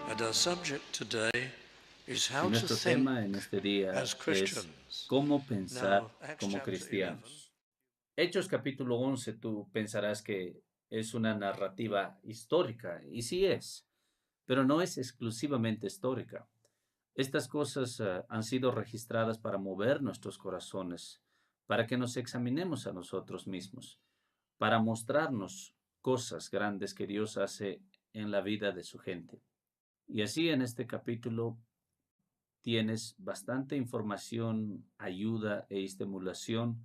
And our subject today is Y how to nuestro think tema en este día as es Christians. cómo pensar Now, Acts como chapter 11. cristianos. Hechos capítulo 11, tú pensarás que es una narrativa histórica, y sí es, pero no es exclusivamente histórica. Estas cosas han sido registradas para mover nuestros corazones, para que nos examinemos a nosotros mismos, para mostrarnos cosas grandes que Dios hace en la vida de su gente. Y así en este capítulo tienes bastante información, ayuda e estimulación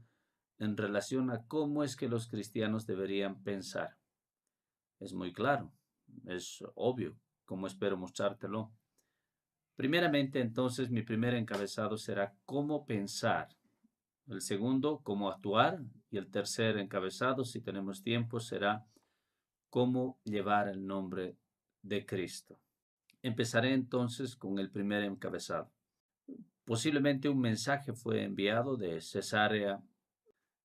en relación a cómo es que los cristianos deberían pensar. Es muy claro, es obvio, como espero mostrártelo. Primeramente, entonces, mi primer encabezado será cómo pensar. El segundo, cómo actuar. Y el tercer encabezado, si tenemos tiempo, será cómo llevar el nombre de Cristo. Empezaré entonces con el primer encabezado. Posiblemente un mensaje fue enviado de Cesarea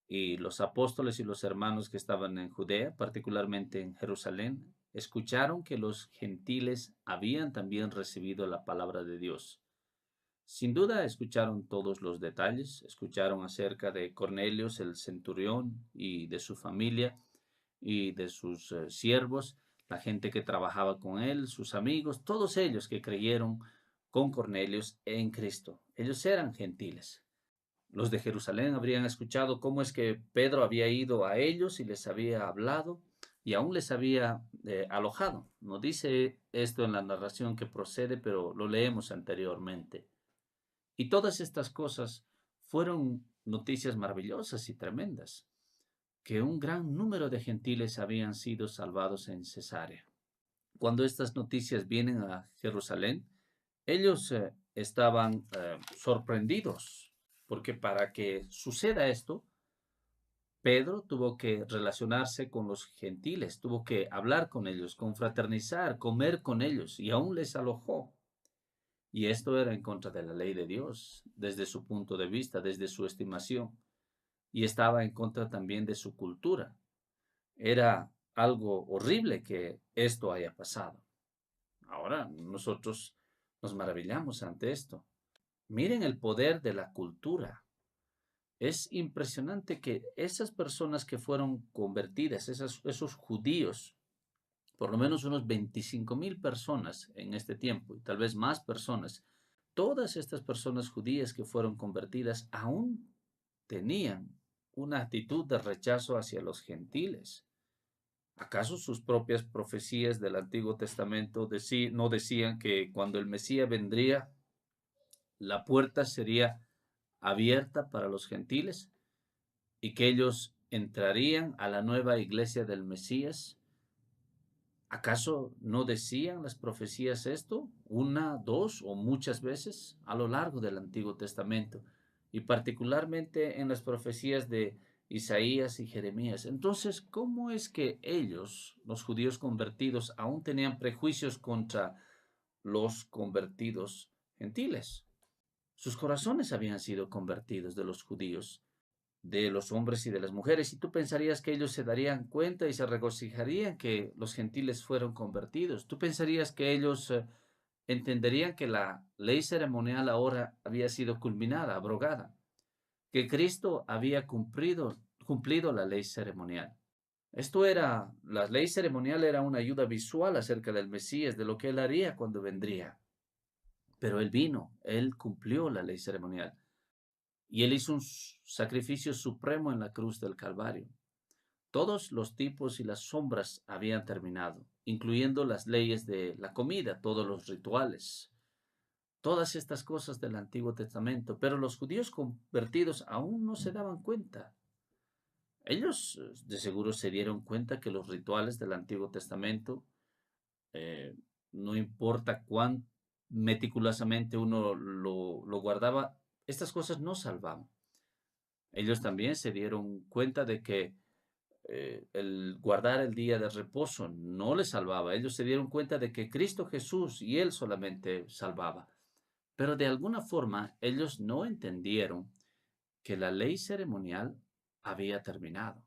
y los apóstoles y los hermanos que estaban en Judea, particularmente en Jerusalén, escucharon que los gentiles habían también recibido la palabra de Dios. Sin duda escucharon todos los detalles, escucharon acerca de Cornelios el centurión y de su familia y de sus siervos, la gente que trabajaba con él, sus amigos, todos ellos que creyeron con Cornelios en Cristo. Ellos eran gentiles. Los de Jerusalén habrían escuchado cómo es que Pedro había ido a ellos y les había hablado y aún les había alojado. No dice esto en la narración que procede, pero lo leemos anteriormente. Y todas estas cosas fueron noticias maravillosas y tremendas, que un gran número de gentiles habían sido salvados en Cesarea. Cuando estas noticias vienen a Jerusalén, ellos estaban sorprendidos, porque para que suceda esto, Pedro tuvo que relacionarse con los gentiles, tuvo que hablar con ellos, confraternizar, comer con ellos, y aún les alojó. Y esto era en contra de la ley de Dios, desde su punto de vista, desde su estimación, y estaba en contra también de su cultura. Era algo horrible que esto haya pasado. Ahora nosotros nos maravillamos ante esto. Miren el poder de la cultura. Es impresionante que esas personas que fueron convertidas, esos judíos, por lo menos unos 25,000 personas en este tiempo, y tal vez más personas, todas estas personas judías que fueron convertidas aún tenían una actitud de rechazo hacia los gentiles. ¿Acaso sus propias profecías del Antiguo Testamento no decían que cuando el Mesías vendría, la puerta sería abierta para los gentiles y que ellos entrarían a la nueva iglesia del Mesías? ¿Acaso no decían las profecías esto una, dos o muchas veces a lo largo del Antiguo Testamento? Y particularmente en las profecías de Isaías y Jeremías. Entonces, ¿cómo es que ellos, los judíos convertidos, aún tenían prejuicios contra los convertidos gentiles? Sus corazones habían sido convertidos de los judíos, de los hombres y de las mujeres, y tú pensarías que ellos se darían cuenta y se regocijarían que los gentiles fueron convertidos. Tú pensarías que ellos entenderían que la ley ceremonial ahora había sido culminada, abrogada, que Cristo había cumplido la ley ceremonial. La ley ceremonial era una ayuda visual acerca del Mesías, de lo que él haría cuando vendría. Pero él vino, él cumplió la ley ceremonial. Y él hizo un sacrificio supremo en la cruz del Calvario. Todos los tipos y las sombras habían terminado, incluyendo las leyes de la comida, todos los rituales, todas estas cosas del Antiguo Testamento. Pero los judíos convertidos aún no se daban cuenta. Ellos de seguro se dieron cuenta que los rituales del Antiguo Testamento, eh, no importa cuán meticulosamente uno lo guardaba, estas cosas no salvaban. Ellos también se dieron cuenta de que el guardar el día de reposo no les salvaba. Ellos se dieron cuenta de que Cristo Jesús y Él solamente salvaba. Pero de alguna forma ellos no entendieron que la ley ceremonial había terminado.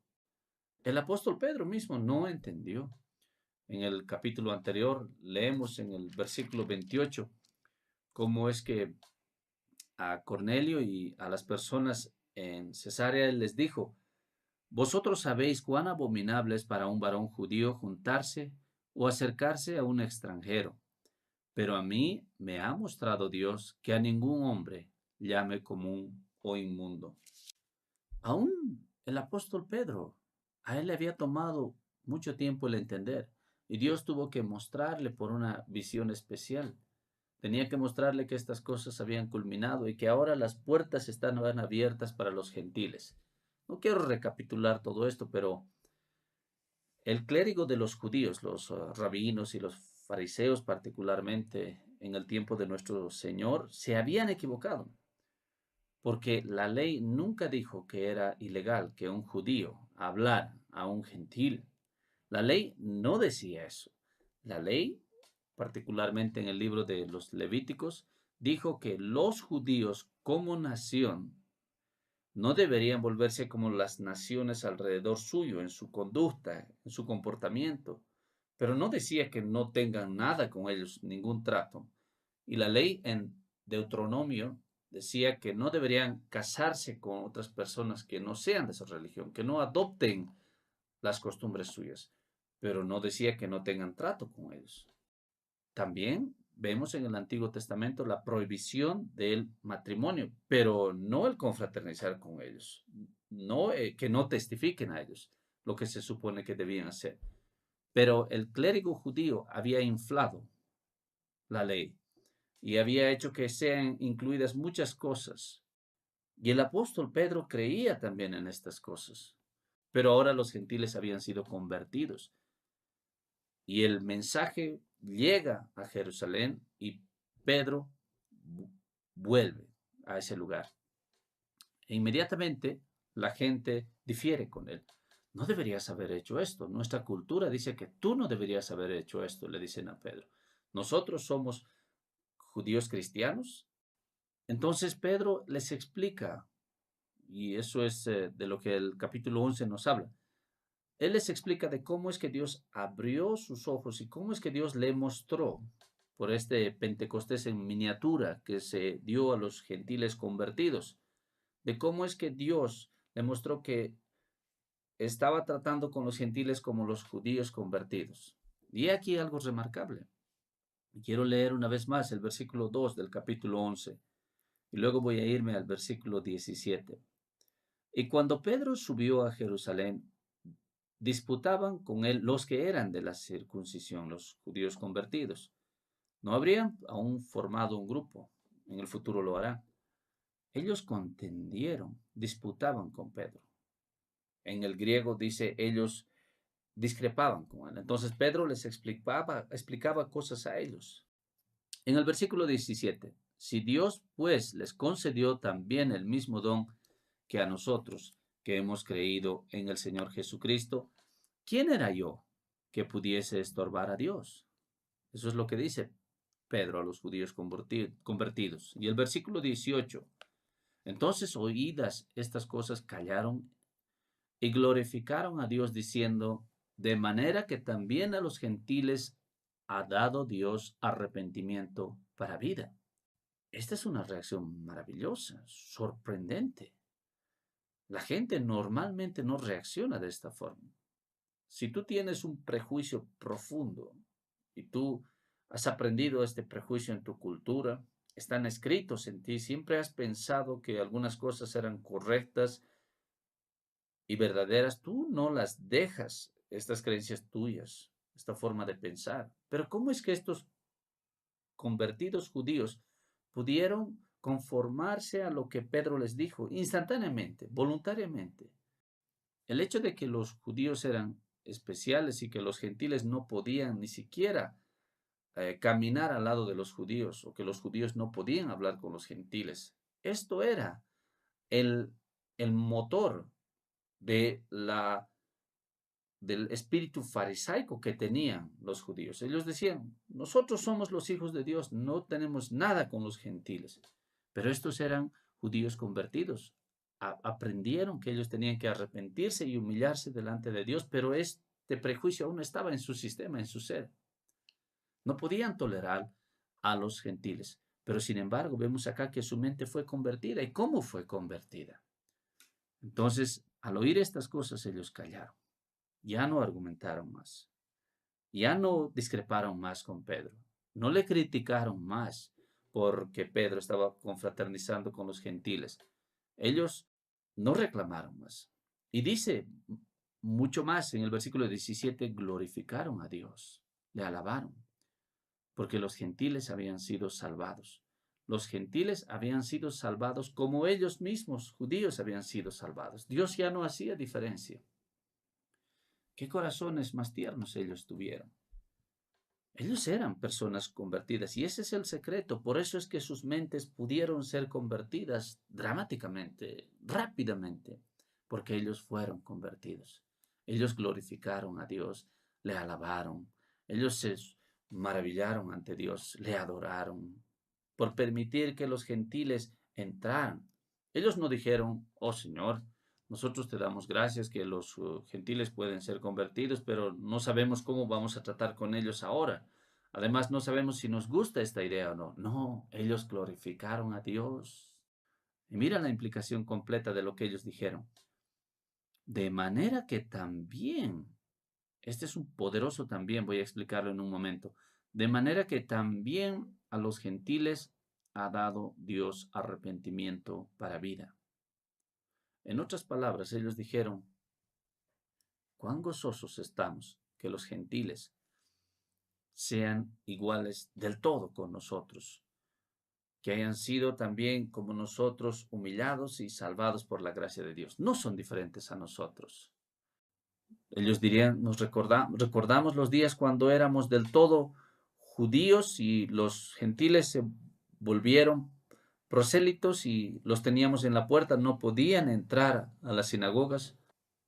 El apóstol Pedro mismo no entendió. En el capítulo anterior leemos en el versículo 28 cómo es que a Cornelio y a las personas en Cesarea él les dijo: vosotros sabéis cuán abominable es para un varón judío juntarse o acercarse a un extranjero, pero a mí me ha mostrado Dios que a ningún hombre llame común o inmundo. Aún el apóstol Pedro, a él le había tomado mucho tiempo el entender, y Dios tuvo que mostrarle por una visión especial. Tenía que mostrarle que estas cosas habían culminado y que ahora las puertas estaban abiertas para los gentiles. No quiero recapitular todo esto, pero el clérigo de los judíos, los rabinos y los fariseos particularmente en el tiempo de nuestro Señor, se habían equivocado, porque la ley nunca dijo que era ilegal que un judío hablara a un gentil. La ley no decía eso. La ley, particularmente en el libro de los Levíticos, dijo que los judíos como nación no deberían volverse como las naciones alrededor suyo en su conducta, en su comportamiento, pero no decía que no tengan nada con ellos, ningún trato. Y la ley en Deuteronomio decía que no deberían casarse con otras personas que no sean de esa religión, que no adopten las costumbres suyas, pero no decía que no tengan trato con ellos. También vemos en el Antiguo Testamento la prohibición del matrimonio, pero no el confraternizar con ellos, no que no testifiquen a ellos lo que se supone que debían hacer. Pero el clérigo judío había inflado la ley y había hecho que sean incluidas muchas cosas. Y el apóstol Pedro creía también en estas cosas. Pero ahora los gentiles habían sido convertidos y el mensaje llega a Jerusalén y Pedro vuelve a ese lugar. E inmediatamente la gente difiere con él. No deberías haber hecho esto. Nuestra cultura dice que tú no deberías haber hecho esto, le dicen a Pedro. Nosotros somos judíos cristianos. Entonces Pedro les explica, y eso es de lo que el capítulo 11 nos habla. Él les explica de cómo es que Dios abrió sus ojos y cómo es que Dios le mostró por este Pentecostés en miniatura que se dio a los gentiles convertidos, de cómo es que Dios le mostró que estaba tratando con los gentiles como los judíos convertidos. Y aquí algo remarcable. Quiero leer una vez más el versículo 2 del capítulo 11 y luego voy a irme al versículo 17. Y cuando Pedro subió a Jerusalén, disputaban con él los que eran de la circuncisión, los judíos convertidos. No habrían aún formado un grupo, en el futuro lo harán. Ellos contendieron, disputaban con Pedro. En el griego dice ellos discrepaban con él. Entonces Pedro les explicaba cosas a ellos. En el versículo 17, si Dios pues les concedió también el mismo don que a nosotros, que hemos creído en el Señor Jesucristo, ¿quién era yo que pudiese estorbar a Dios? Eso es lo que dice Pedro a los judíos convertidos. Y el versículo 18, entonces oídas estas cosas callaron y glorificaron a Dios diciendo, de manera que también a los gentiles ha dado Dios arrepentimiento para vida. Esta es una reacción maravillosa, sorprendente. La gente normalmente no reacciona de esta forma. Si tú tienes un prejuicio profundo y tú has aprendido este prejuicio en tu cultura, están escritos en ti, siempre has pensado que algunas cosas eran correctas y verdaderas, tú no las dejas, estas creencias tuyas, esta forma de pensar. Pero ¿cómo es que estos convertidos judíos pudieron conformarse a lo que Pedro les dijo instantáneamente, voluntariamente? El hecho de que los judíos eran especiales y que los gentiles no podían ni siquiera caminar al lado de los judíos o que los judíos no podían hablar con los gentiles. Esto era el, el motor de del espíritu farisaico que tenían los judíos. Ellos decían, nosotros somos los hijos de Dios, no tenemos nada con los gentiles. Pero estos eran judíos convertidos. Aprendieron que ellos tenían que arrepentirse y humillarse delante de Dios, pero este prejuicio aún estaba en su sistema, en su ser. No podían tolerar a los gentiles, pero sin embargo vemos acá que su mente fue convertida. ¿Y cómo fue convertida? Entonces, al oír estas cosas, ellos callaron, ya no argumentaron más, ya no discreparon más con Pedro, no le criticaron más porque Pedro estaba confraternizando con los gentiles. Ellos no reclamaron más. Y dice mucho más en el versículo 17, glorificaron a Dios, le alabaron, porque los gentiles habían sido salvados. Los gentiles habían sido salvados como ellos mismos, judíos, habían sido salvados. Dios ya no hacía diferencia. ¿Qué corazones más tiernos ellos tuvieron? Ellos eran personas convertidas y ese es el secreto. Por eso es que sus mentes pudieron ser convertidas dramáticamente, rápidamente, porque ellos fueron convertidos. Ellos glorificaron a Dios, le alabaron. Ellos se maravillaron ante Dios, le adoraron por permitir que los gentiles entraran. Ellos no dijeron, oh Señor, nosotros te damos gracias que los gentiles pueden ser convertidos, pero no sabemos cómo vamos a tratar con ellos ahora. Además, no sabemos si nos gusta esta idea o no. No, ellos glorificaron a Dios. Y mira la implicación completa de lo que ellos dijeron. De manera que también, este es un poderoso también, voy a explicarlo en un momento. De manera que también a los gentiles ha dado Dios arrepentimiento para vida. En otras palabras, ellos dijeron, cuán gozosos estamos que los gentiles sean iguales del todo con nosotros, que hayan sido también como nosotros humillados y salvados por la gracia de Dios. No son diferentes a nosotros. Ellos dirían, recordamos los días cuando éramos del todo judíos y los gentiles se volvieron prosélitos y los teníamos en la puerta, no podían entrar a las sinagogas.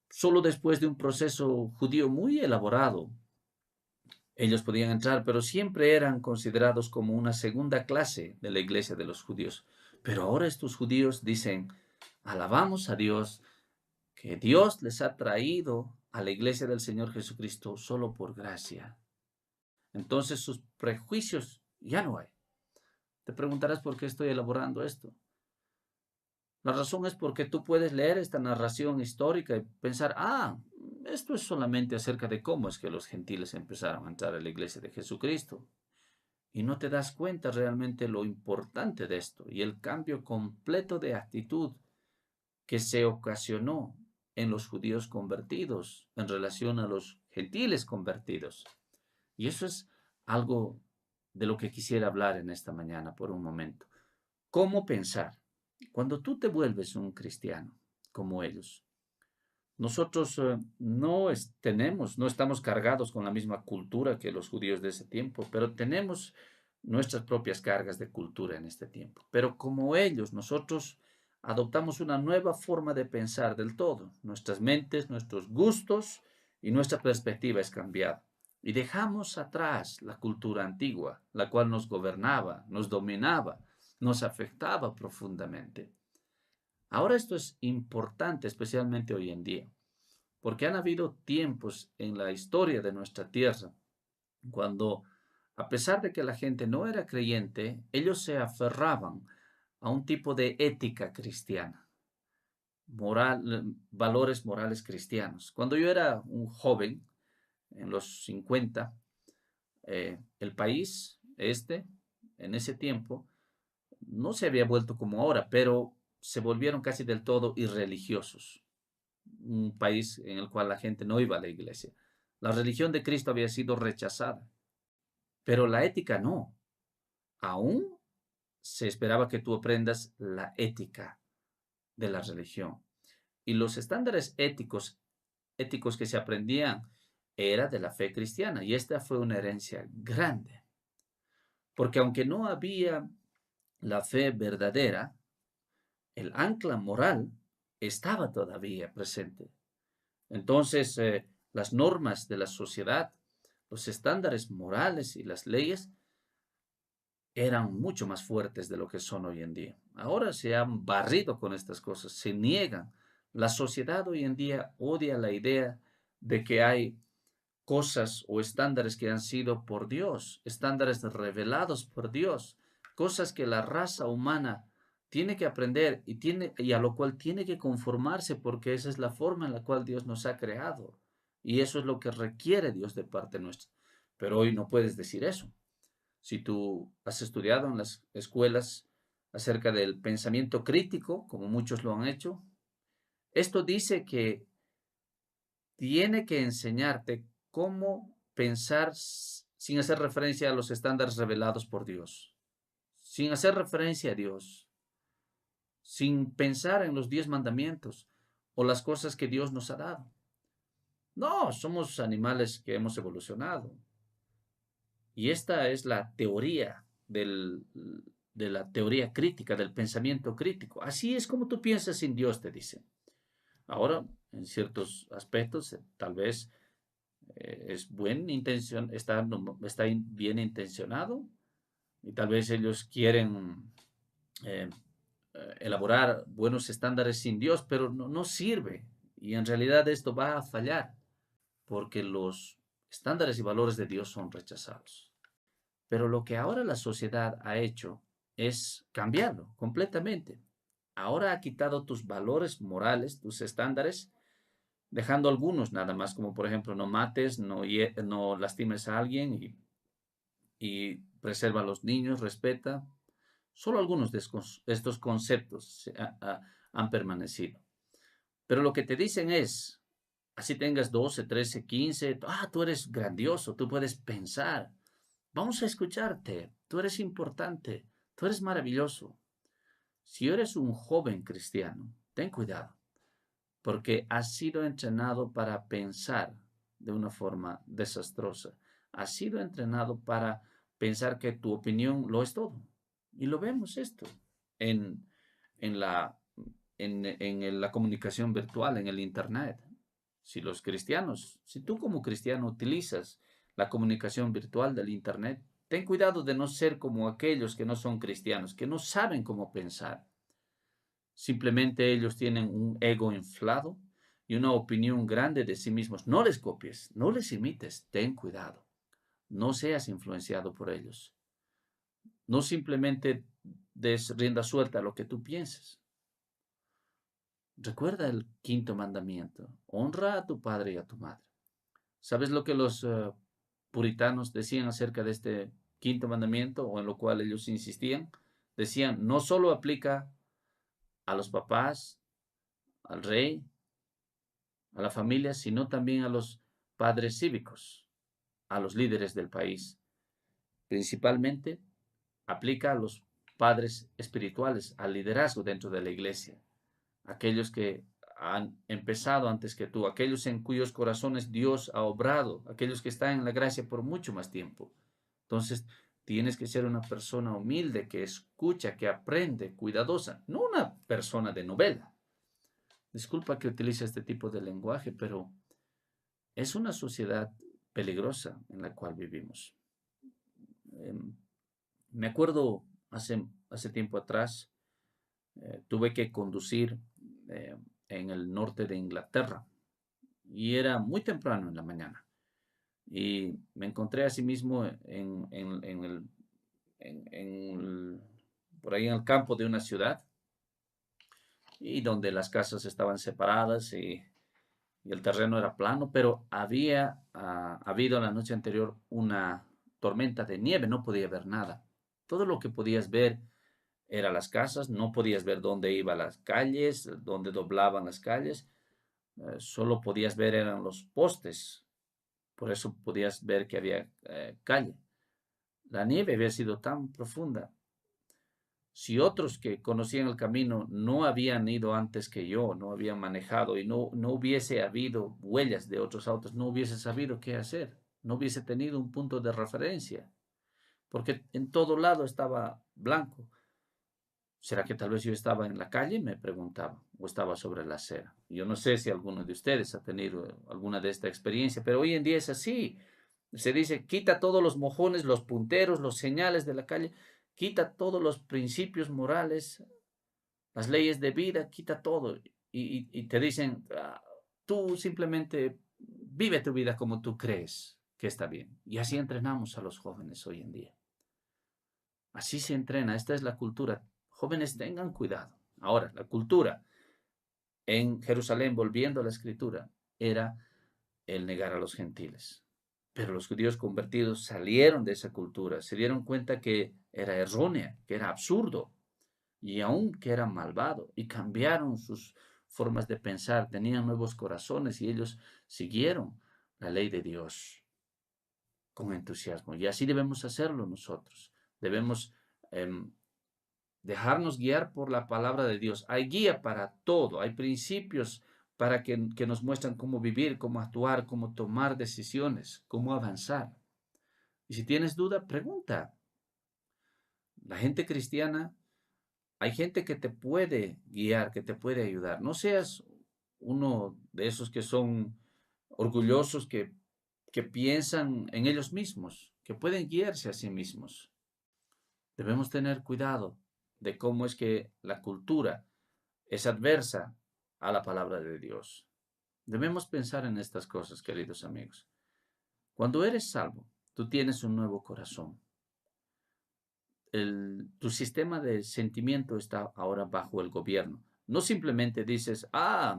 Solo después de un proceso judío muy elaborado, ellos podían entrar, pero siempre eran considerados como una segunda clase de la iglesia de los judíos. Pero ahora estos judíos dicen, alabamos a Dios, que Dios les ha traído a la iglesia del Señor Jesucristo solo por gracia. Entonces sus prejuicios ya no hay. Te preguntarás por qué estoy elaborando esto. La razón es porque tú puedes leer esta narración histórica y pensar, esto es solamente acerca de cómo es que los gentiles empezaron a entrar a la iglesia de Jesucristo. Y no te das cuenta realmente lo importante de esto y el cambio completo de actitud que se ocasionó en los judíos convertidos en relación a los gentiles convertidos. Y eso es algo de lo que quisiera hablar en esta mañana por un momento. ¿Cómo pensar? Cuando tú te vuelves un cristiano como ellos, nosotros no estamos cargados con la misma cultura que los judíos de ese tiempo, pero tenemos nuestras propias cargas de cultura en este tiempo. Pero como ellos, nosotros adoptamos una nueva forma de pensar del todo. Nuestras mentes, nuestros gustos y nuestra perspectiva es cambiada. Y dejamos atrás la cultura antigua, la cual nos gobernaba, nos dominaba, nos afectaba profundamente. Ahora esto es importante, especialmente hoy en día, porque han habido tiempos en la historia de nuestra tierra cuando, a pesar de que la gente no era creyente, ellos se aferraban a un tipo de ética cristiana, valores morales cristianos. Cuando yo era un joven, en los 50, el país en ese tiempo, no se había vuelto como ahora, pero se volvieron casi del todo irreligiosos. Un país en el cual la gente no iba a la iglesia. La religión de Cristo había sido rechazada, pero la ética no. Aún se esperaba que tú aprendas la ética de la religión. Y los estándares éticos que se aprendían era de la fe cristiana. Y esta fue una herencia grande. Porque aunque no había la fe verdadera, el ancla moral estaba todavía presente. Entonces, las normas de la sociedad, los estándares morales y las leyes eran mucho más fuertes de lo que son hoy en día. Ahora se han barrido con estas cosas, se niegan. La sociedad hoy en día odia la idea de que hay cosas o estándares que han sido por Dios, estándares revelados por Dios, cosas que la raza humana tiene que aprender y a lo cual tiene que conformarse porque esa es la forma en la cual Dios nos ha creado y eso es lo que requiere Dios de parte nuestra. Pero hoy no puedes decir eso. Si tú has estudiado en las escuelas acerca del pensamiento crítico, como muchos lo han hecho, esto dice que tiene que enseñarte cómo pensar sin hacer referencia a los estándares revelados por Dios, sin hacer referencia a Dios, sin pensar en los 10 mandamientos o las cosas que Dios nos ha dado. No, somos animales que hemos evolucionado. Y esta es la teoría de la teoría crítica, del pensamiento crítico. Así es como tú piensas sin Dios, te dicen. Ahora, en ciertos aspectos, tal vez es buena intención, está bien intencionado y tal vez ellos quieren eh, elaborar buenos estándares sin Dios, pero no sirve. Y en realidad esto va a fallar porque los estándares y valores de Dios son rechazados. Pero lo que ahora la sociedad ha hecho es cambiarlo completamente. Ahora ha quitado tus valores morales, tus estándares, dejando algunos nada más, como por ejemplo no mates, no lastimes a alguien y preserva a los niños, respeta. Solo algunos de estos conceptos han permanecido. Pero lo que te dicen es, así tengas 12, 13, 15, tú eres grandioso, tú puedes pensar. Vamos a escucharte, tú eres importante, tú eres maravilloso. Si eres un joven cristiano, ten cuidado, porque has sido entrenado para pensar de una forma desastrosa. Has sido entrenado para pensar que tu opinión lo es todo. Y lo vemos esto en, en la, en la comunicación virtual, en el Internet. Si tú como cristiano utilizas la comunicación virtual del Internet, ten cuidado de no ser como aquellos que no son cristianos, que no saben cómo pensar. Simplemente ellos tienen un ego inflado y una opinión grande de sí mismos. No les copies, no les imites, ten cuidado. No seas influenciado por ellos. No simplemente des rienda suelta a lo que tú piensas. Recuerda el quinto mandamiento. Honra a tu padre y a tu madre. ¿Sabes lo que los puritanos decían acerca de este quinto mandamiento o en lo cual ellos insistían? Decían, no solo aplica a los papás, al rey, a la familia, sino también a los padres cívicos, a los líderes del país. Principalmente aplica a los padres espirituales, al liderazgo dentro de la iglesia, aquellos que han empezado antes que tú, aquellos en cuyos corazones Dios ha obrado, aquellos que están en la gracia por mucho más tiempo. Entonces, tienes que ser una persona humilde, que escucha, que aprende, cuidadosa, no una persona de novela. Disculpa que utilice este tipo de lenguaje, pero es una sociedad peligrosa en la cual vivimos. Em, Me acuerdo hace tiempo atrás, tuve que conducir eh, en el norte de Inglaterra y era muy temprano en la mañana. Y me encontré a sí mismo por ahí en el campo de una ciudad y donde las casas estaban separadas y el terreno era plano, pero había habido la noche anterior una tormenta de nieve, no podía ver nada. Todo lo que podías ver eran las casas, no podías ver dónde iban las calles, dónde doblaban las calles, solo podías ver eran los postes, por eso podías ver que había calle. La nieve había sido tan profunda. Si otros que conocían el camino no habían ido antes que yo, no habían manejado y no hubiese habido huellas de otros autos, no hubiese sabido qué hacer, no hubiese tenido un punto de referencia, porque en todo lado estaba blanco. ¿Será que tal vez yo estaba en la calle? Me preguntaba, o estaba sobre la acera. Yo no sé si alguno de ustedes ha tenido alguna de esta experiencia, pero hoy en día es así. Se dice, quita todos los mojones, los punteros, los señales de la calle, quita todos los principios morales, las leyes de vida, quita todo. Y te dicen, tú simplemente vive tu vida como tú crees que está bien. Y así entrenamos a los jóvenes hoy en día. Así se entrena, esta es la cultura. Jóvenes, tengan cuidado. Ahora, la cultura en Jerusalén, volviendo a la escritura, era el negar a los gentiles. Pero los judíos convertidos salieron de esa cultura, se dieron cuenta que era errónea, que era absurdo y aún que era malvado, y cambiaron sus formas de pensar, tenían nuevos corazones y ellos siguieron la ley de Dios con entusiasmo. Y así debemos hacerlo nosotros. Debemos em, dejarnos guiar por la palabra de Dios. Hay guía para todo, hay principios para que nos muestran cómo vivir, cómo actuar, cómo tomar decisiones, cómo avanzar. Y si tienes duda, pregunta. La gente cristiana, hay gente que te puede guiar, que te puede ayudar. No seas uno de esos que son orgullosos, que piensan en ellos mismos, que pueden guiarse a sí mismos. Debemos tener cuidado de cómo es que la cultura es adversa a la palabra de Dios. Debemos pensar en estas cosas, queridos amigos. Cuando eres salvo, tú tienes un nuevo corazón. Tu sistema de sentimiento está ahora bajo el gobierno. No simplemente dices,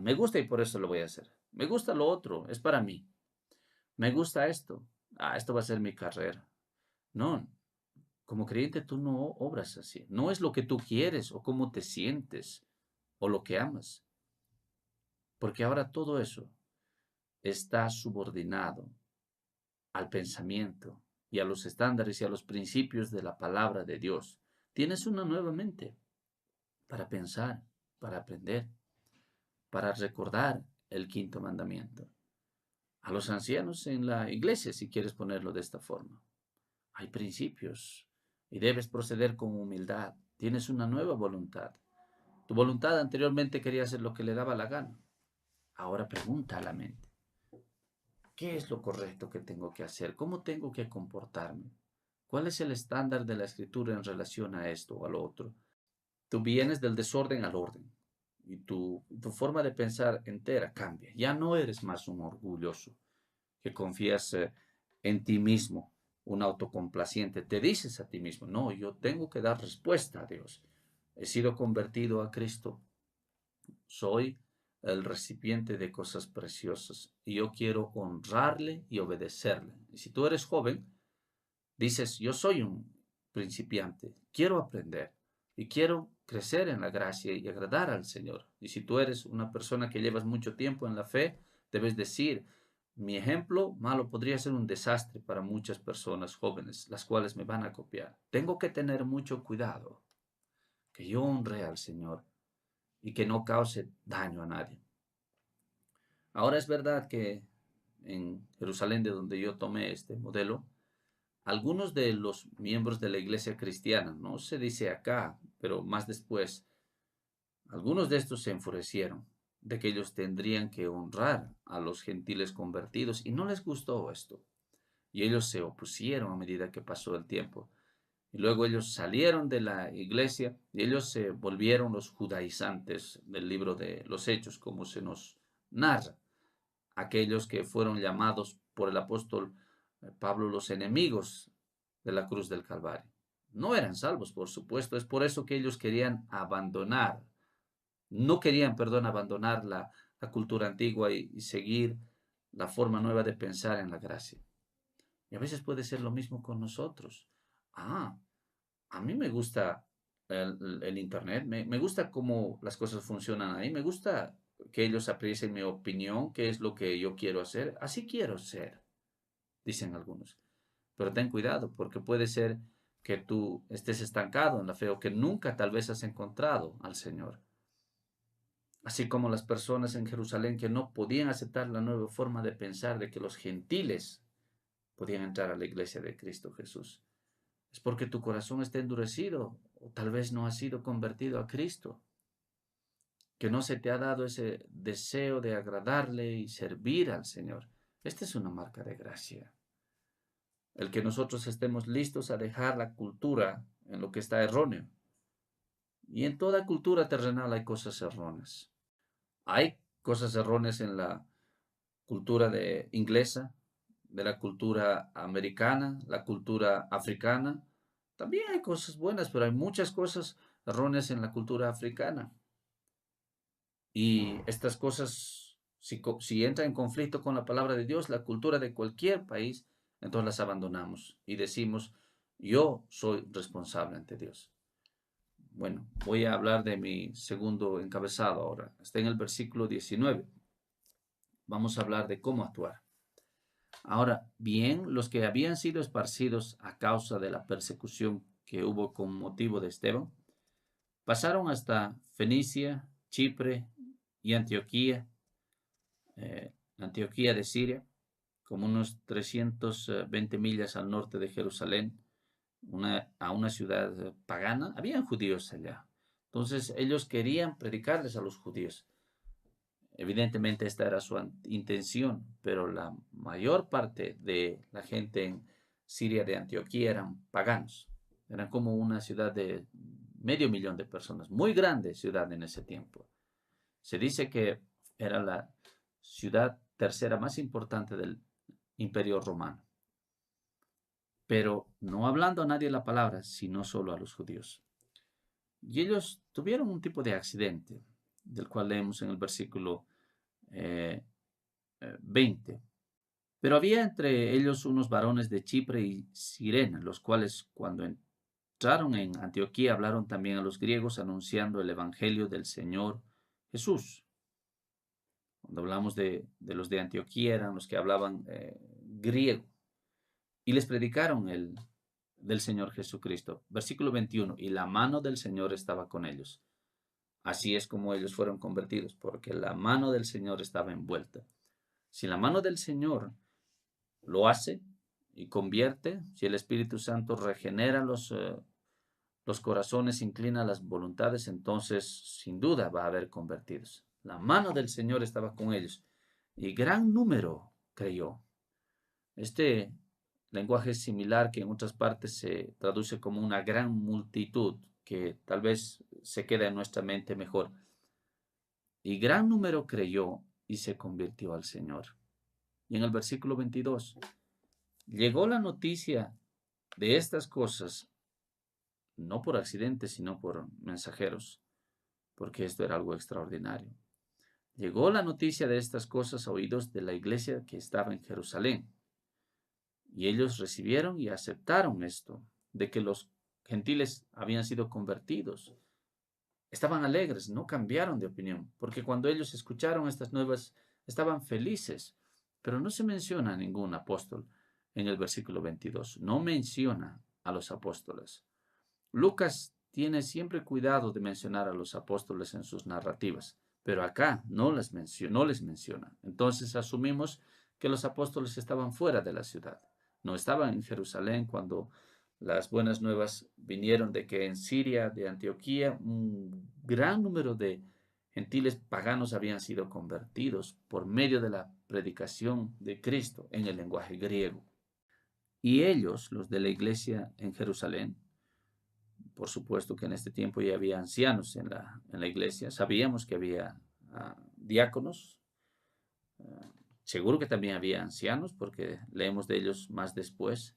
me gusta y por eso lo voy a hacer. Me gusta lo otro, es para mí. Me gusta esto. Esto va a ser mi carrera. No, como creyente tú no obras así. No es lo que tú quieres o cómo te sientes o lo que amas. Porque ahora todo eso está subordinado al pensamiento y a los estándares y a los principios de la palabra de Dios. Tienes una nueva mente para pensar, para aprender, para recordar el quinto mandamiento. A los ancianos en la iglesia, si quieres ponerlo de esta forma. Hay principios y debes proceder con humildad. Tienes una nueva voluntad. Tu voluntad anteriormente quería hacer lo que le daba la gana. Ahora pregunta a la mente. ¿Qué es lo correcto que tengo que hacer? ¿Cómo tengo que comportarme? ¿Cuál es el estándar de la escritura en relación a esto o al otro? Tú vienes del desorden al orden y tu forma de pensar entera cambia. Ya no eres más un orgulloso que confías en ti mismo, un autocomplaciente. Te dices a ti mismo, no, yo tengo que dar respuesta a Dios. He sido convertido a Cristo. Soy el recipiente de cosas preciosas y yo quiero honrarle y obedecerle. Y si tú eres joven, dices, yo soy un principiante, quiero aprender y quiero crecer en la gracia y agradar al Señor. Y si tú eres una persona que llevas mucho tiempo en la fe, debes decir, mi ejemplo malo podría ser un desastre para muchas personas jóvenes, las cuales me van a copiar. Tengo que tener mucho cuidado, que yo honre al Señor y que no cause daño a nadie. Ahora es verdad que en Jerusalén, de donde yo tomé este modelo, algunos de los miembros de la iglesia cristiana, no se dice acá, pero más después, algunos de estos se enfurecieron de que ellos tendrían que honrar a los gentiles convertidos y no les gustó esto. Y ellos se opusieron a medida que pasó el tiempo. Y luego ellos salieron de la iglesia y ellos se volvieron los judaizantes del libro de los Hechos, como se nos narra. Aquellos que fueron llamados por el apóstol Pablo los enemigos de la cruz del Calvario. No eran salvos, por supuesto. Es por eso que ellos querían abandonar, no querían, perdón, abandonar la cultura antigua y seguir la forma nueva de pensar en la gracia. Y a veces puede ser lo mismo con nosotros. A mí me gusta el Internet, me gusta cómo las cosas funcionan ahí, me gusta que ellos aprecien mi opinión, qué es lo que yo quiero hacer. Así quiero ser, dicen algunos. Pero ten cuidado, porque puede ser que tú estés estancado en la fe o que nunca tal vez has encontrado al Señor. Así como las personas en Jerusalén que no podían aceptar la nueva forma de pensar de que los gentiles podían entrar a la iglesia de Cristo Jesús. Es porque tu corazón está endurecido o tal vez no has sido convertido a Cristo, que no se te ha dado ese deseo de agradarle y servir al Señor. Esta es una marca de gracia. El que nosotros estemos listos a dejar la cultura en lo que está erróneo. Y en toda cultura terrenal hay cosas erróneas. Hay cosas erróneas cultura inglesa, de la cultura americana, la cultura africana. También hay cosas buenas, pero hay muchas cosas erróneas en la cultura africana. Y estas cosas, si entran en conflicto con la palabra de Dios, la cultura de cualquier país, entonces las abandonamos y decimos, yo soy responsable ante Dios. Bueno, voy a hablar de mi segundo encabezado ahora. Está en el versículo 19. Vamos a hablar de cómo actuar. Ahora, bien, los que habían sido esparcidos a causa de la persecución que hubo con motivo de Esteban, pasaron hasta Fenicia, Chipre y Antioquía, Antioquía de Siria, como unos 320 millas al norte de Jerusalén, a una ciudad pagana. Habían judíos allá. Entonces ellos querían predicarles a los judíos. Evidentemente esta era su intención, pero la mayor parte de la gente en Siria de Antioquía eran paganos. Eran como una ciudad de 500,000 de personas, muy grande ciudad en ese tiempo. Se dice que era la ciudad tercera más importante del Imperio Romano, pero no hablando a nadie la palabra, sino solo a los judíos. Y ellos tuvieron un tipo de accidente, del cual leemos en el versículo 20. Pero había entre ellos unos varones de Chipre y Cirene, los cuales cuando entraron en Antioquía hablaron también a los griegos anunciando el evangelio del Señor Jesús. Cuando hablamos de los de Antioquía eran los que hablaban griego y les predicaron del Señor Jesucristo. Versículo 21, y la mano del Señor estaba con ellos. Así es como ellos fueron convertidos, porque la mano del Señor estaba envuelta. Si la mano del Señor lo hace y convierte, si el Espíritu Santo regenera los corazones, inclina las voluntades, entonces sin duda va a haber convertidos. La mano del Señor estaba con ellos y gran número creyó. Este lenguaje es similar que en otras partes se traduce como una gran multitud, que tal vez se queda en nuestra mente mejor. Y gran número creyó y se convirtió al Señor. Y en el versículo 22, llegó la noticia de estas cosas, no por accidente, sino por mensajeros, porque esto era algo extraordinario. Llegó la noticia de estas cosas a oídos de la iglesia que estaba en Jerusalén. Y ellos recibieron y aceptaron esto, de que los gentiles habían sido convertidos. Estaban alegres, no cambiaron de opinión, porque cuando ellos escucharon estas nuevas, estaban felices. Pero no se menciona a ningún apóstol en el versículo 22. No menciona a los apóstoles. Lucas tiene siempre cuidado de mencionar a los apóstoles en sus narrativas, pero acá no les menciona. Entonces asumimos que los apóstoles estaban fuera de la ciudad. No estaban en Jerusalén cuando las buenas nuevas vinieron de que en Siria, de Antioquía, un gran número de gentiles paganos habían sido convertidos por medio de la predicación de Cristo en el lenguaje griego. Y ellos, los de la iglesia en Jerusalén, por supuesto que en este tiempo ya había ancianos en la iglesia, sabíamos que había diáconos, seguro que también había ancianos, porque leemos de ellos más después.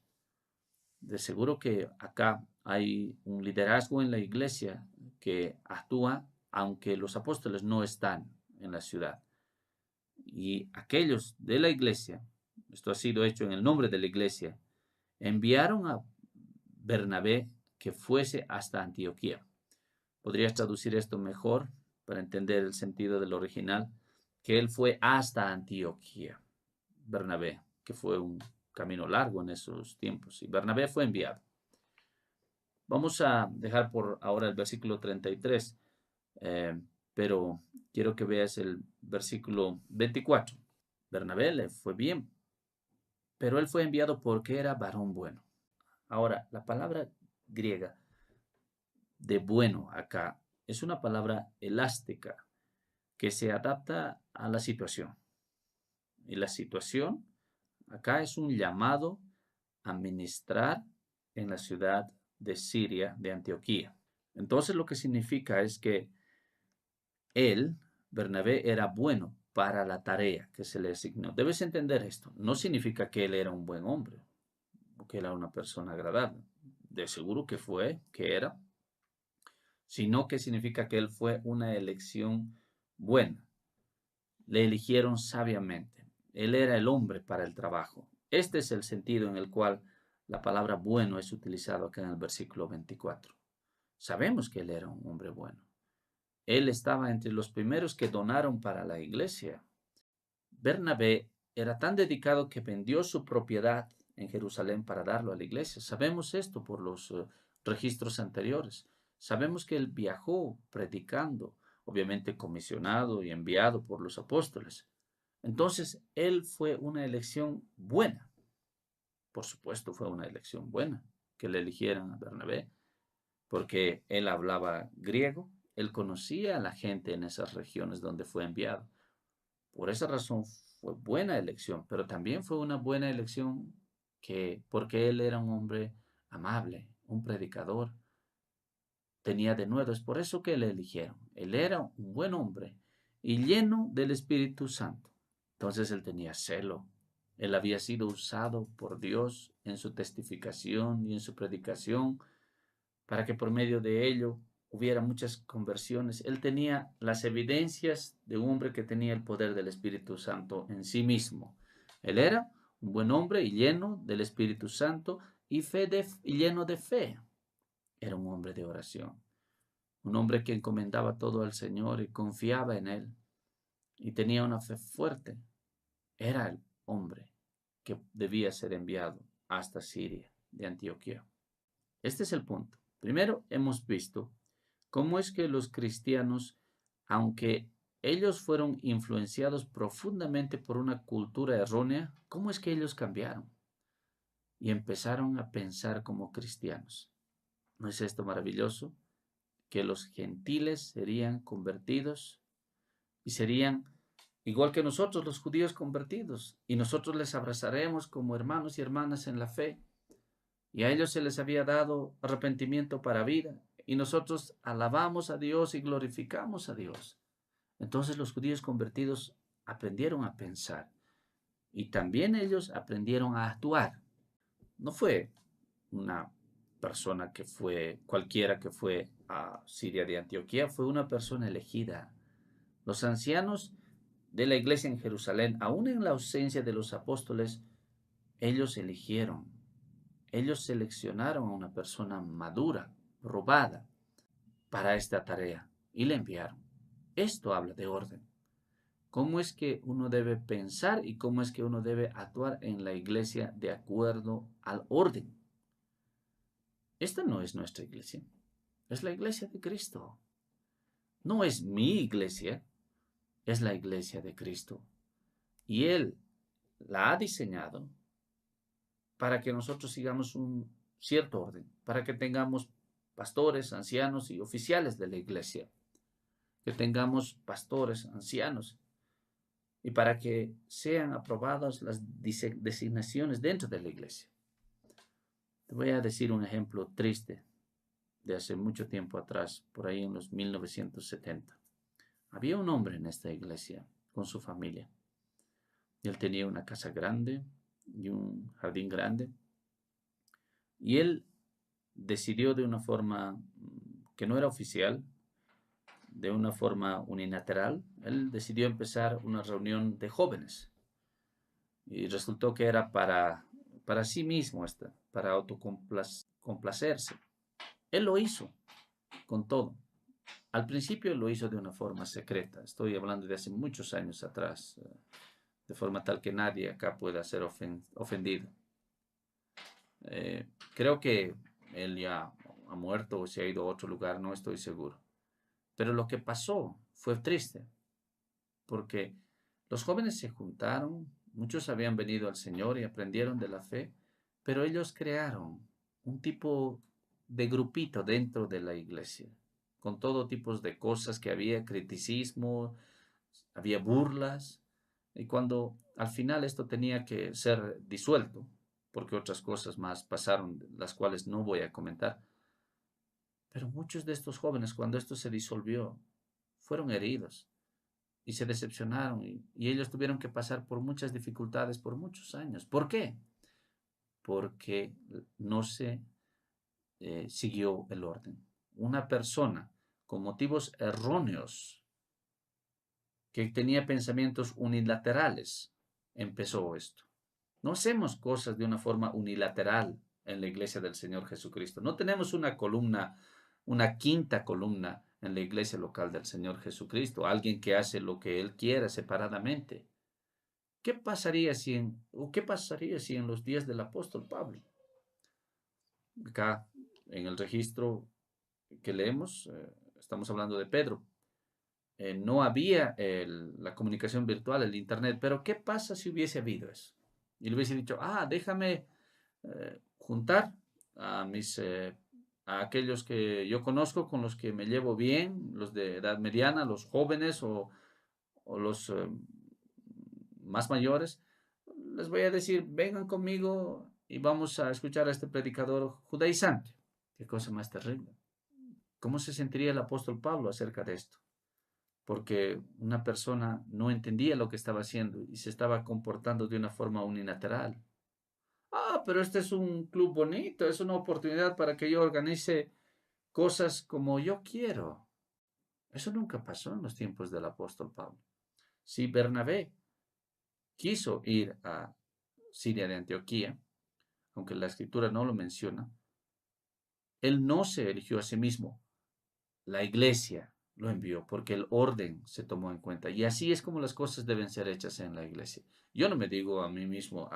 De seguro que acá hay un liderazgo en la iglesia que actúa aunque los apóstoles no están en la ciudad. Y aquellos de la iglesia, esto ha sido hecho en el nombre de la iglesia, enviaron a Bernabé que fuese hasta Antioquía. ¿Podrías traducir esto mejor para entender el sentido del original? Que él fue hasta Antioquía. Bernabé, que fue un camino largo en esos tiempos. Y Bernabé fue enviado. Vamos a dejar por ahora el versículo 33, pero quiero que veas el versículo 24. Bernabé le fue bien, pero él fue enviado porque era varón bueno. Ahora, la palabra griega de bueno acá es una palabra elástica que se adapta a la situación. Y la situación acá es un llamado a ministrar en la ciudad de Siria, de Antioquía. Entonces lo que significa es que él, Bernabé, era bueno para la tarea que se le asignó. Debes entender esto. No significa que él era un buen hombre o que era una persona agradable. De seguro que fue, que era, sino que significa que él fue una elección buena. Le eligieron sabiamente. Él era el hombre para el trabajo. Este es el sentido en el cual la palabra bueno es utilizado acá en el versículo 24. Sabemos que él era un hombre bueno. Él estaba entre los primeros que donaron para la iglesia. Bernabé era tan dedicado que vendió su propiedad en Jerusalén para darlo a la iglesia. Sabemos esto por los registros anteriores. Sabemos que él viajó predicando, obviamente comisionado y enviado por los apóstoles. Entonces, él fue una elección buena. Por supuesto, fue una elección buena que le eligieran a Bernabé, porque él hablaba griego, él conocía a la gente en esas regiones donde fue enviado. Por esa razón fue buena elección, pero también fue una buena elección porque él era un hombre amable, un predicador, tenía denuedo. Es por eso que le eligieron. Él era un buen hombre y lleno del Espíritu Santo. Entonces él tenía celo. Él había sido usado por Dios en su testificación y en su predicación para que por medio de ello hubiera muchas conversiones. Él tenía las evidencias de un hombre que tenía el poder del Espíritu Santo en sí mismo. Él era un buen hombre y lleno del Espíritu Santo y lleno de fe. Era un hombre de oración, un hombre que encomendaba todo al Señor y confiaba en Él y tenía una fe fuerte. Era el hombre que debía ser enviado hasta Siria de Antioquía. Este es el punto. Primero hemos visto cómo es que los cristianos, aunque ellos fueron influenciados profundamente por una cultura errónea, cómo es que ellos cambiaron y empezaron a pensar como cristianos. ¿No es esto maravilloso? Que los gentiles serían convertidos y serían igual que nosotros, los judíos convertidos, y nosotros les abrazaremos como hermanos y hermanas en la fe. Y a ellos se les había dado arrepentimiento para vida. Y nosotros alabamos a Dios y glorificamos a Dios. Entonces los judíos convertidos aprendieron a pensar. Y también ellos aprendieron a actuar. No fue una persona que fue, cualquiera que fue a Siria de Antioquía, fue una persona elegida. Los ancianos de la iglesia en Jerusalén, aún en la ausencia de los apóstoles, ellos eligieron. Ellos seleccionaron a una persona madura, probada, para esta tarea y le enviaron. Esto habla de orden. ¿Cómo es que uno debe pensar y cómo es que uno debe actuar en la iglesia de acuerdo al orden? Esta no es nuestra iglesia, es la iglesia de Cristo. No es mi iglesia, es la iglesia de Cristo. Y Él la ha diseñado para que nosotros sigamos un cierto orden, para que tengamos pastores, ancianos y oficiales de la iglesia, que tengamos pastores, ancianos, y para que sean aprobadas las designaciones dentro de la iglesia. Te voy a decir un ejemplo triste de hace mucho tiempo atrás, por ahí en los 1970. Había un hombre en esta iglesia con su familia. Él tenía una casa grande y un jardín grande. Y él decidió de una forma que no era oficial, de una forma unilateral, él decidió empezar una reunión de jóvenes. Y resultó que era para sí mismo, para autocomplacerse. Él lo hizo con todo. Al principio lo hizo de una forma secreta. Estoy hablando de hace muchos años atrás, de forma tal que nadie acá pueda ser ofendido. Creo que él ya ha muerto o se ha ido a otro lugar, no estoy seguro. Pero lo que pasó fue triste, porque los jóvenes se juntaron, muchos habían venido al Señor y aprendieron de la fe, pero ellos crearon un tipo de grupito dentro de la iglesia, con todo tipo de cosas que había, criticismo, había burlas, y cuando al final esto tenía que ser disuelto, porque otras cosas más pasaron, las cuales no voy a comentar, pero muchos de estos jóvenes, cuando esto se disolvió, fueron heridos. y se decepcionaron y ellos tuvieron que pasar por muchas dificultades por muchos años. ¿Por qué? Porque no se siguió el orden. Una persona con motivos erróneos que tenía pensamientos unilaterales empezó esto. No hacemos cosas de una forma unilateral en la iglesia del Señor Jesucristo. No tenemos una columna, una quinta columna en la iglesia local del Señor Jesucristo, alguien que hace lo que él quiera separadamente. ¿Qué pasaría si en los días del apóstol Pablo, acá en el registro que leemos, estamos hablando de Pedro, no había la comunicación virtual, el internet, pero ¿qué pasa si hubiese habido eso? Y le hubiese dicho, déjame juntar a a aquellos que yo conozco, con los que me llevo bien, los de edad mediana, los jóvenes o los más mayores, les voy a decir, vengan conmigo y vamos a escuchar a este predicador judaizante. Qué cosa más terrible. ¿Cómo se sentiría el apóstol Pablo acerca de esto? Porque una persona no entendía lo que estaba haciendo y se estaba comportando de una forma unilateral. Pero este es un club bonito, es una oportunidad para que yo organice cosas como yo quiero. Eso nunca pasó en los tiempos del apóstol Pablo. Si Bernabé quiso ir a Siria de Antioquía, aunque la escritura no lo menciona, él no se eligió a sí mismo. La iglesia lo envió porque el orden se tomó en cuenta. Y así es como las cosas deben ser hechas en la iglesia. Yo no me digo a mí mismo,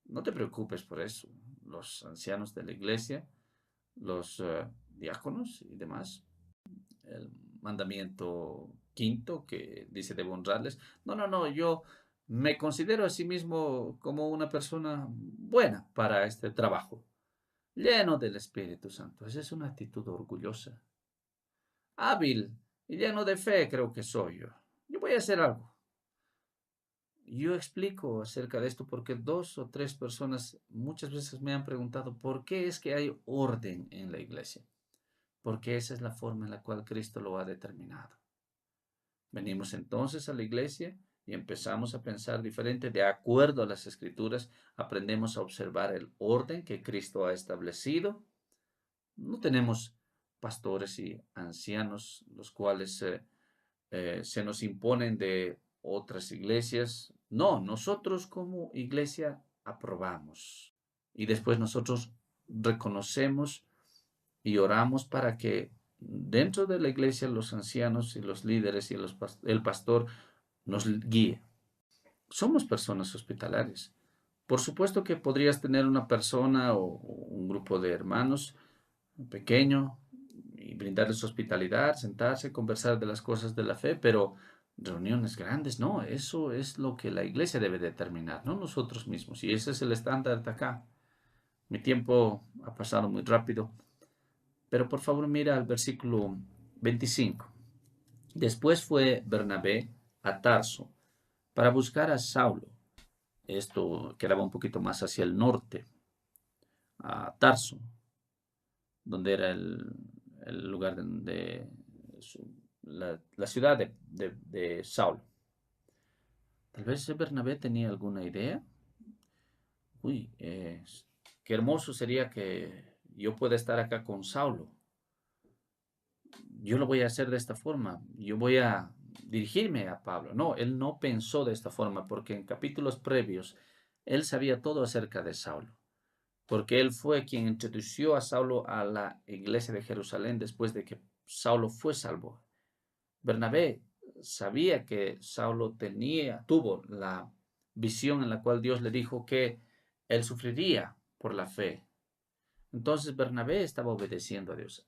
no te preocupes por eso. Los ancianos de la iglesia, los diáconos y demás, el mandamiento quinto que dice debo honrarles. No, no, no, yo me considero a sí mismo como una persona buena para este trabajo, lleno del Espíritu Santo. Esa es una actitud orgullosa. Hábil y lleno de fe creo que soy yo. Yo voy a hacer algo. Yo explico acerca de esto porque 2 o 3 personas muchas veces me han preguntado por qué es que hay orden en la iglesia. Porque esa es la forma en la cual Cristo lo ha determinado. Venimos entonces a la iglesia y empezamos a pensar diferente de acuerdo a las escrituras. Aprendemos a observar el orden que Cristo ha establecido. No tenemos pastores y ancianos los cuales se nos imponen de otras iglesias. No, nosotros como iglesia aprobamos. Y después nosotros reconocemos y oramos para que dentro de la iglesia los ancianos y los líderes y el pastor nos guíe. Somos personas hospitalarias. Por supuesto que podrías tener una persona o un grupo de hermanos pequeño y brindarles hospitalidad, sentarse, conversar de las cosas de la fe, pero reuniones grandes, no, eso es lo que la iglesia debe determinar, no nosotros mismos. Y ese es el estándar de acá. Mi tiempo ha pasado muy rápido, pero por favor mira al versículo 25. Después fue Bernabé a Tarso para buscar a Saulo. Esto quedaba un poquito más hacia el norte, a Tarso, donde era el lugar de la ciudad de Saulo. Tal vez Bernabé tenía alguna idea. Uy, qué hermoso sería que yo pueda estar acá con Saulo. Yo lo voy a hacer de esta forma. Yo voy a dirigirme a Pablo. No, él no pensó de esta forma porque en capítulos previos él sabía todo acerca de Saulo. Porque él fue quien introdujo a Saulo a la iglesia de Jerusalén después de que Saulo fue salvo. Bernabé sabía que Saulo tuvo la visión en la cual Dios le dijo que él sufriría por la fe. Entonces Bernabé estaba obedeciendo a Dios.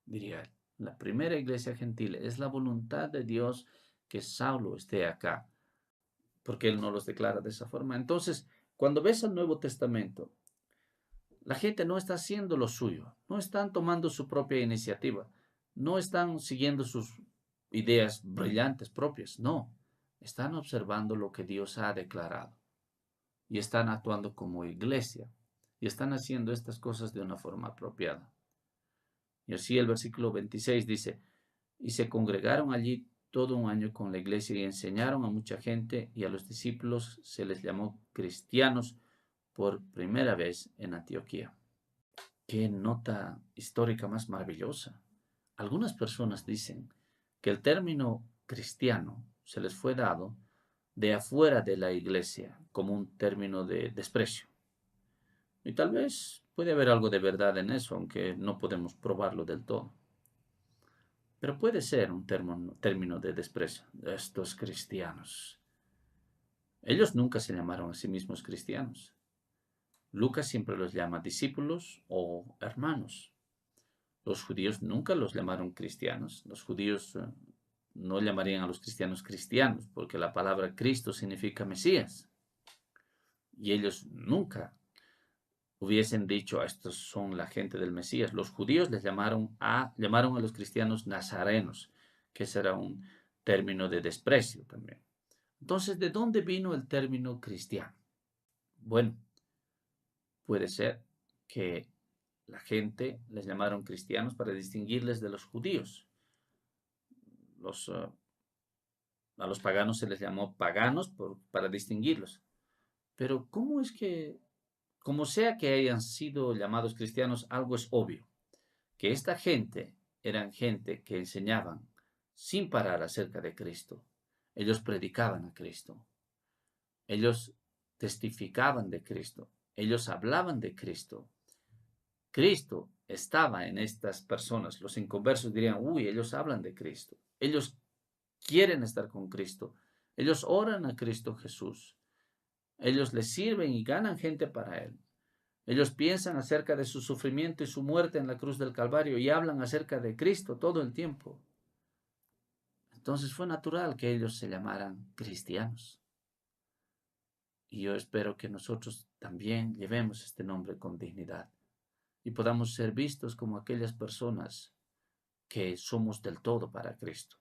Diría él, la primera iglesia gentil es la voluntad de Dios que Saulo esté acá, porque él no los declara de esa forma. Entonces, cuando ves el Nuevo Testamento, la gente no está haciendo lo suyo, no están tomando su propia iniciativa, no están siguiendo sus ideas brillantes propias, no, están observando lo que Dios ha declarado y están actuando como iglesia y están haciendo estas cosas de una forma apropiada. Y así el versículo 26 dice, y se congregaron allí todo un año con la iglesia y enseñaron a mucha gente y a los discípulos se les llamó cristianos por primera vez en Antioquía. Qué nota histórica más maravillosa. Algunas personas dicen que el término cristiano se les fue dado de afuera de la iglesia como un término de desprecio. Y tal vez puede haber algo de verdad en eso, aunque no podemos probarlo del todo. Pero puede ser un término de desprecio. Estos cristianos. Ellos nunca se llamaron a sí mismos cristianos. Lucas siempre los llama discípulos o hermanos. Los judíos nunca los llamaron cristianos. Los judíos no llamarían a los cristianos cristianos, porque la palabra Cristo significa Mesías. Y ellos nunca hubiesen dicho, estos son la gente del Mesías. Los judíos llamaron a los cristianos nazarenos, que será un término de desprecio también. Entonces, ¿de dónde vino el término cristiano? Bueno, puede ser que la gente les llamaron cristianos para distinguirles de los judíos. A los paganos se les llamó paganos para distinguirlos. Pero ¿cómo es que, como sea que hayan sido llamados cristianos, algo es obvio? Que esta gente eran gente que enseñaban sin parar acerca de Cristo. Ellos predicaban a Cristo. Ellos testificaban de Cristo. Ellos hablaban de Cristo. Cristo estaba en estas personas. Los inconversos dirían, uy, ellos hablan de Cristo. Ellos quieren estar con Cristo. Ellos oran a Cristo Jesús. Ellos le sirven y ganan gente para Él. Ellos piensan acerca de su sufrimiento y su muerte en la cruz del Calvario y hablan acerca de Cristo todo el tiempo. Entonces fue natural que ellos se llamaran cristianos. Y yo espero que nosotros también llevemos este nombre con dignidad y podamos ser vistos como aquellas personas que somos del todo para Cristo.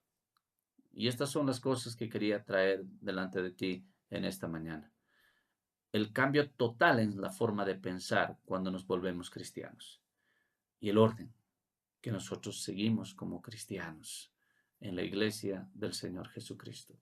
Y estas son las cosas que quería traer delante de ti en esta mañana. El cambio total en la forma de pensar cuando nos volvemos cristianos. Y el orden que nosotros seguimos como cristianos en la iglesia del Señor Jesucristo.